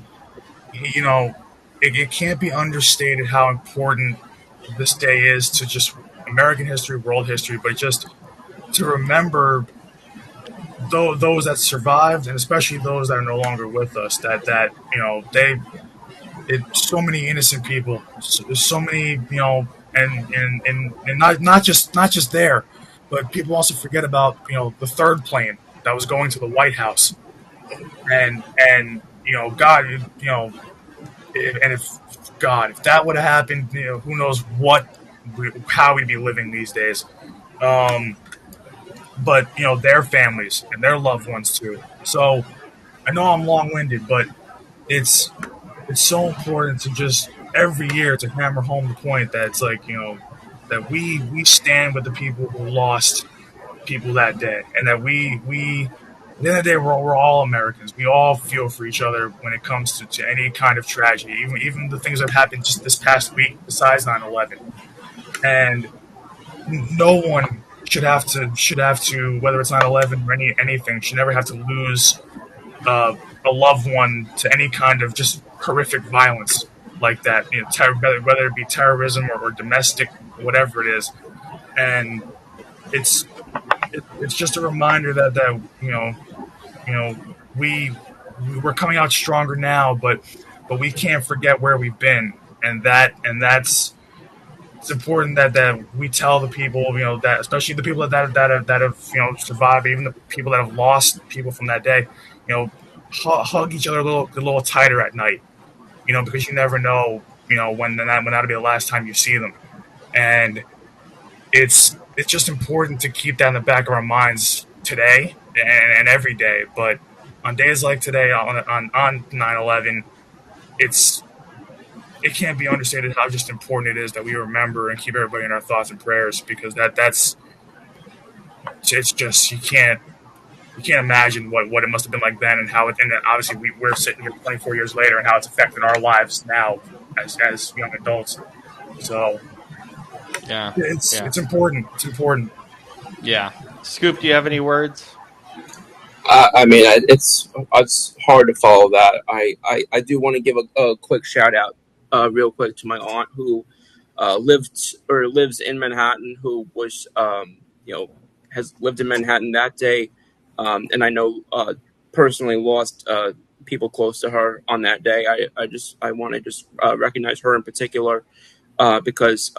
it can't be understated how important this day is to just American history, world history, but just to remember those that survived, and especially those that are no longer with us. So many innocent people. There's so many, and not just there, but people also forget about the third plane that was going to the White House, and God, and if that would have happened, who knows how we'd be living these days. Um, but their families and their loved ones too. So I know I'm long winded, but it's it's so important to just every year to hammer home the point that it's like that we stand with the people who lost people that day, and that we at the end of the day we're all Americans. We all feel for each other when it comes to any kind of tragedy, even the things that happened just this past week besides 9/11. And no one should have to whether it's 9/11 or anything should never have to lose a loved one to any kind of just horrific violence like that. Whether it be terrorism or domestic, whatever it is. And it's it's just a reminder that you know we we're coming out stronger now, but we can't forget where we've been, and that's it's important that we tell the people, that especially the people that have survived, even the people that have lost people from that day, you know, hug each other a little tighter at night, because you never know, when that'll be the last time you see them, and it's just important to keep that in the back of our minds today and every day. But on days like today, on 9/11, it's it can't be understated how just important it is that we remember and keep everybody in our thoughts and prayers, because that's it's just you can't imagine what it must have been like then, and how it, and then obviously we're sitting here 24 years later and how it's affected our lives now as young adults. So Yeah. it's important. It's important. Yeah. Scoop, do you have any words? I mean, it's hard to follow that. I do want to give a quick shout out, real quick, to my aunt who lives in Manhattan, who was has lived in Manhattan that day, and I know personally lost people close to her on that day. I want to just recognize her in particular, because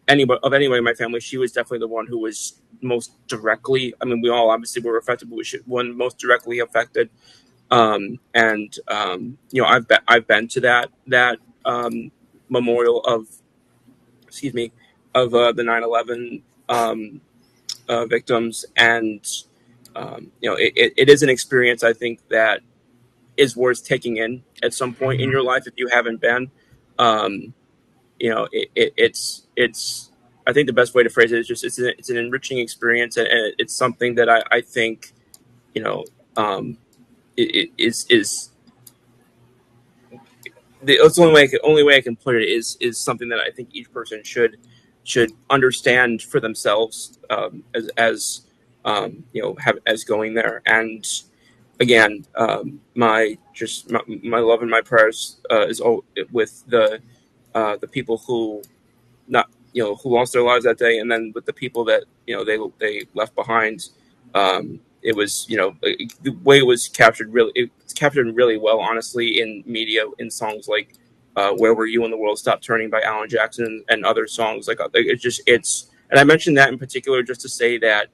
anybody in my family, she was definitely the one who was most directly. I mean, we all obviously were affected, but one most directly affected. I've been to that memorial of, excuse me, of the 9/11 victims, and it is an experience, I think, that is worth taking in at some point in Mhm. your life if you haven't been. Um, it's I think the best way to phrase it is just it's an enriching experience, and it's something that I think you know um, is the only way I can put it is something that I think each person should understand for themselves, as have as going there. And again, my love and my prayers is all with the people who not who lost their lives that day, and then with the people that they left behind. It was the way it was captured, it's captured really well, honestly, in media, in songs like "Where Were You When the World Stopped Turning" by Alan Jackson, and other songs like it's. And I mentioned that in particular just to say that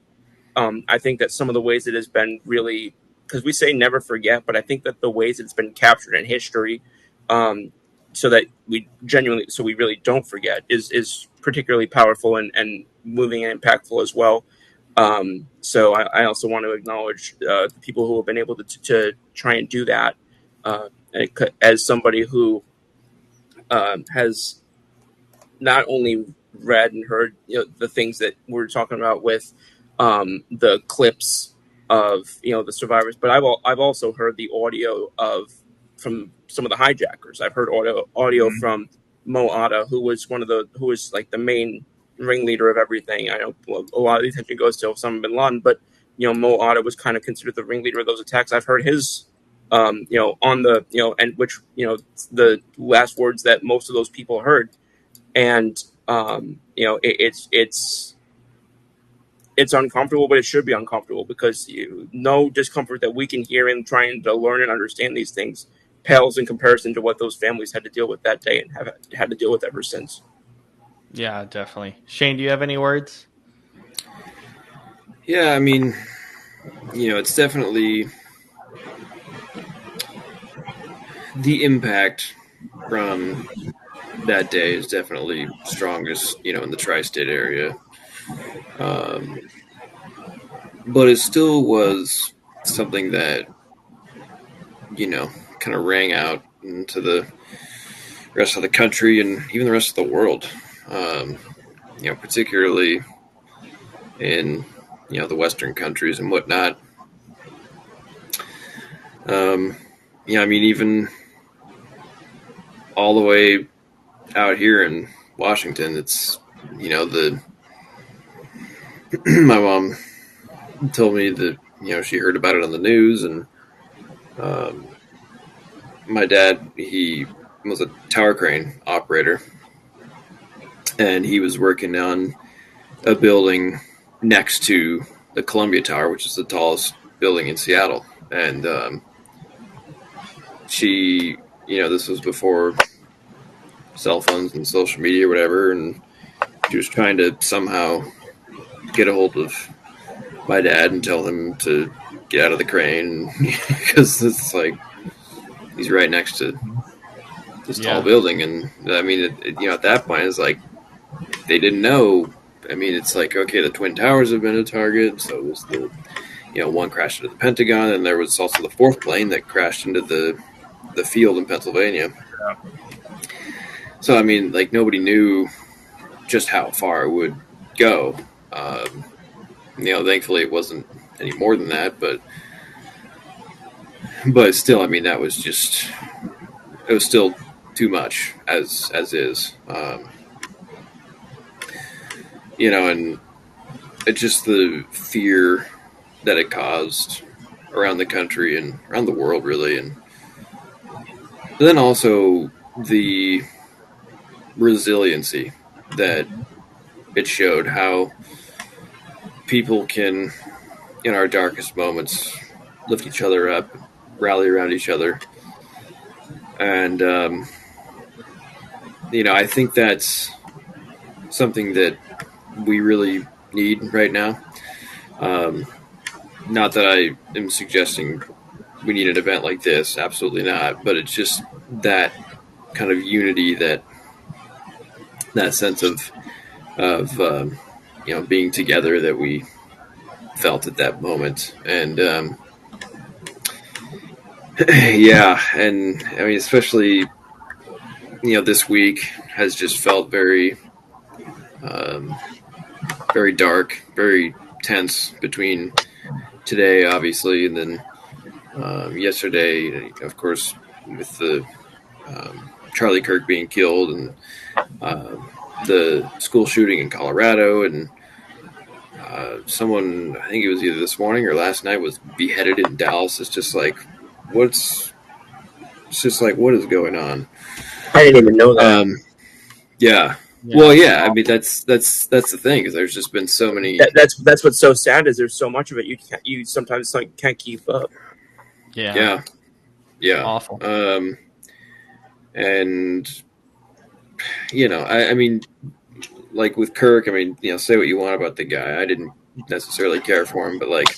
I think that some of the ways it has been really, because we say never forget, but I think that the ways it's been captured in history, um, so that so we really don't forget, is particularly powerful and moving and impactful as well. So I also want to acknowledge the people who have been able to try and do that. As somebody who has not only read and heard the things that we're talking about with the clips of the survivors, but I've also heard the audio from some of the hijackers. I've heard audio Mhm. from Mo Atta, who was like the main ringleader of everything. I know a lot of the attention goes to Osama bin Laden, but Mo Atta was kind of considered the ringleader of those attacks. I've heard his on the and which the last words that most of those people heard, and it's uncomfortable, but it should be uncomfortable, because no discomfort that we can hear in trying to learn and understand these things pales in comparison to what those families had to deal with that day and have had to deal with ever since. Yeah, definitely. Shane, do you have any words? Yeah, I mean, it's definitely the impact from that day is definitely strongest, in the tri-state area. But it still was something that, kind of rang out into the rest of the country and even the rest of the world. Particularly in, the Western countries and whatnot. Even all the way out here in Washington, it's, my mom told me that, she heard about it on the news, and my dad, he was a tower crane operator, and he was working on a building next to the Columbia Tower, which is the tallest building in Seattle. And she, this was before cell phones and social media or whatever, and she was trying to somehow get a hold of my dad and tell him to get out of the crane, because it's like he's right next to this tall building. And I mean, at that point, it's like they didn't know. I mean, it's like, okay, the Twin Towers have been a target, so it was the, one crashed into the Pentagon, and there was also the fourth plane that crashed into the field in Pennsylvania. Yeah. So, I mean, like, nobody knew just how far it would go. Thankfully it wasn't any more than that, but still, I mean, that was just, it was still too much as is. And it's just the fear that it caused around the country and around the world, really. And then also the resiliency that it showed, how people can, in our darkest moments, lift each other up, rally around each other. And, I think that's something that we really need right now. Not that I am suggesting we need an event like this, absolutely not, but it's just that kind of unity, that sense of being together that we felt at that moment. And and I mean, especially this week has just felt very very dark, very tense, between today, obviously, and then yesterday, of course, with the Charlie Kirk being killed, and the school shooting in Colorado, and someone, I think it was either this morning or last night, was beheaded in Dallas. It's just like, what is going on? I didn't even know that. Yeah. Well, yeah. I mean, that's the thing, because there's just been so many. That's what's so sad, is there's so much of it you sometimes can't keep up. Yeah. Awful. And I mean, like with Kirk, I mean, say what you want about the guy. I didn't necessarily care for him, but like,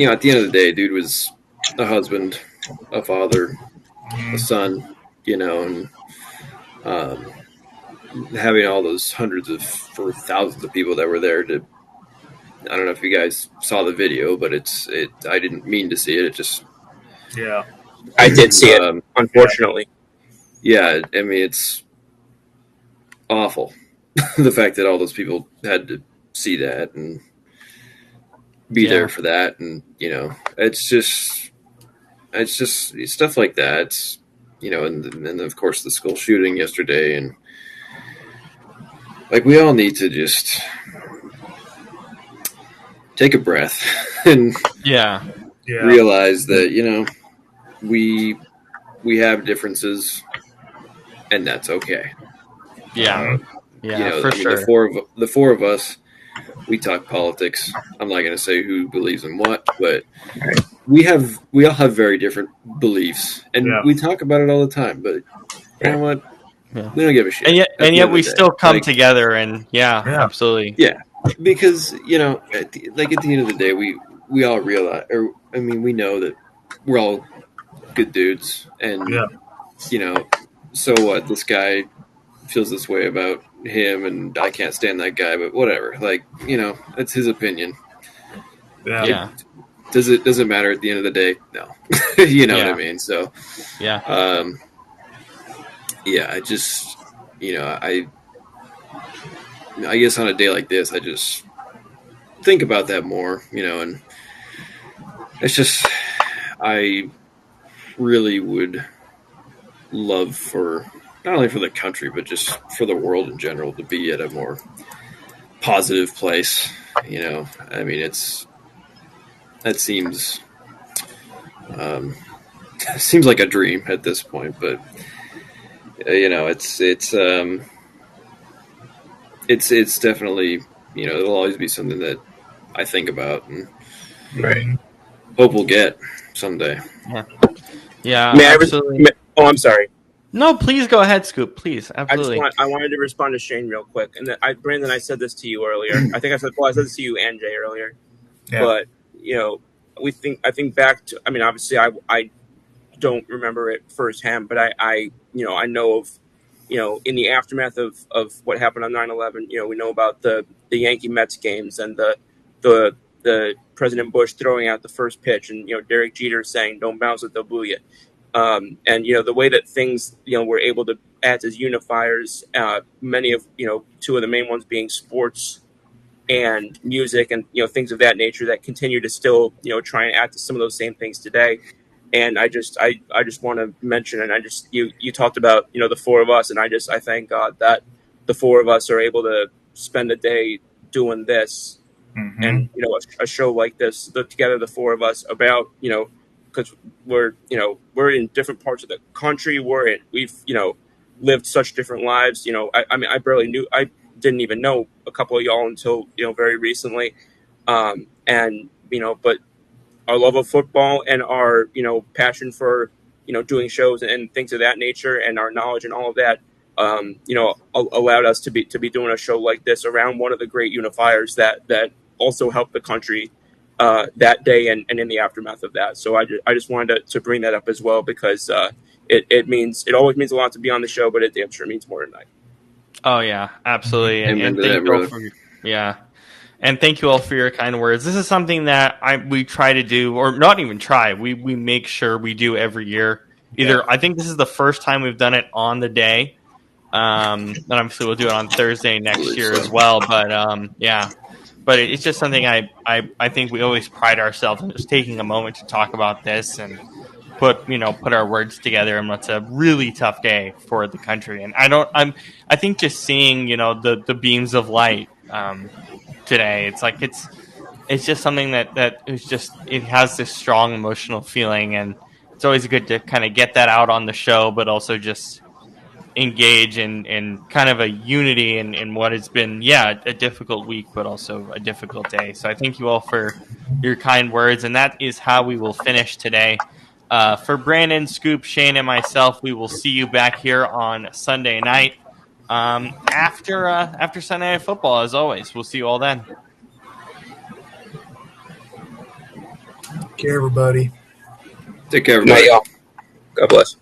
at the end of the day, dude was a husband, a father, a son, and having all those hundreds of or thousands of people that were there to, I don't know if you guys saw the video, but I didn't mean to see it. It just, Yeah. I did see it, unfortunately. Yeah, I mean, it's awful. The fact that all those people had to see that and be there for that. And, it's just stuff like that. It's, and then of course the school shooting yesterday, and like, we all need to just take a breath and realize that, we have differences, and that's okay. For sure. The four of us, we talk politics. I'm not going to say who believes in what, but we all have very different beliefs, and we talk about it all the time. But you know what? Yeah. We don't give a shit. And yet we still come together, and absolutely. Yeah, because at the end of the day, we all realize, or I mean, we know that we're all good dudes, and Yeah. you know, so what? This guy feels this way about him, and I can't stand that guy, but whatever. Like, it's his opinion. Yeah. Yeah. Does it matter at the end of the day? No. You know what I Yeah. mean? So, Yeah. yeah, I just, I guess on a day like this, I just think about that more, and it's just, I really would love for not only for the country, but just for the world in general to be at a more positive place. I mean, that seems like a dream at this point, but it's definitely, it'll always be something that I think about and Right. hope we'll get someday. Yeah. Yeah. May I? Absolutely. I'm sorry. No, please go ahead, Scoop. Please, absolutely. I wanted to respond to Shane real quick, and Brandon, I said this to you earlier. I think I said this to you and Jay earlier. Yeah. But I think back to. I mean, obviously, I don't remember it firsthand, but I know of, in the aftermath of what happened on 9/11. We know about the Yankee Mets games and the President Bush throwing out the first pitch, and Derek Jeter saying, "Don't bounce it, they'll boo you." And the way that things were able to act as unifiers, many of two of the main ones being sports and music and things of that nature that continue to still try and act as some of those same things today. And I just want to mention, and you talked about the four of us, and I thank God that the four of us are able to spend a day doing this, Mm-hmm. and a show like this, together the four of us about because we're in different parts of the country. We've lived such different lives. I mean, I didn't even know a couple of y'all until very recently, and but our love of football and our passion for doing shows and things of that nature, and our knowledge and all of that allowed us to be doing a show like this around one of the great unifiers that also helped the country that day and in the aftermath of that. So I just wanted to bring that up as well, because it always means a lot to be on the show, but it damn sure means more tonight. Oh yeah, absolutely. Amen And to thank that, you all brother. and thank you all for your kind words. This is something that we try to do, or not even try. We make sure we do every year. I think this is the first time we've done it on the day. And obviously we'll do it on Thursday next year as well. But yeah, but it's just something I think we always pride ourselves in, just taking a moment to talk about this and put our words together. And what's a really tough day for the country. And I think just seeing the beams of light today, it's just something that is just, it has this strong emotional feeling, and it's always good to kind of get that out on the show, but also just engage in kind of a unity in what has been, a difficult week, but also a difficult day. So I thank you all for your kind words, and that is how we will finish today. For Brandon, Scoop, Shane, and myself, we will see you back here on Sunday night after Sunday Night Football. As always, we'll see you all then. Take care, everybody. Take care, Night, everybody. y'all. God bless.